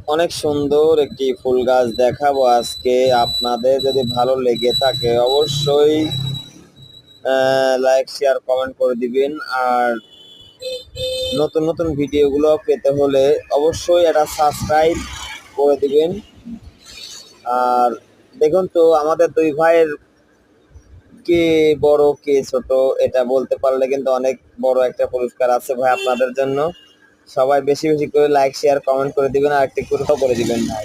অনেক সুন্দর একটি ফুল গাছ দেখাবো আজকে। আপনাদের যদি ভালো লেগে থাকে অবশ্যই লাইক শেয়ার কমেন্ট করে দিবেন। আর নতুন নতুন ভিডিওগুলো পেতে হলে অবশ্যই এটা সাবস্ক্রাইব করে দিবেন। আর দেখুন তো আমাদের দুই ভাইয়ের কে বড় কে ছোট এটা বলতে পারলে কিন্তু অনেক বড় একটা পুরস্কার আছে ভাই আপনাদের জন্য। সবাই বেশি বেশি করে লাইক শেয়ার কমেন্ট করে দিবেন আর একটি করে দিবেন ভাই।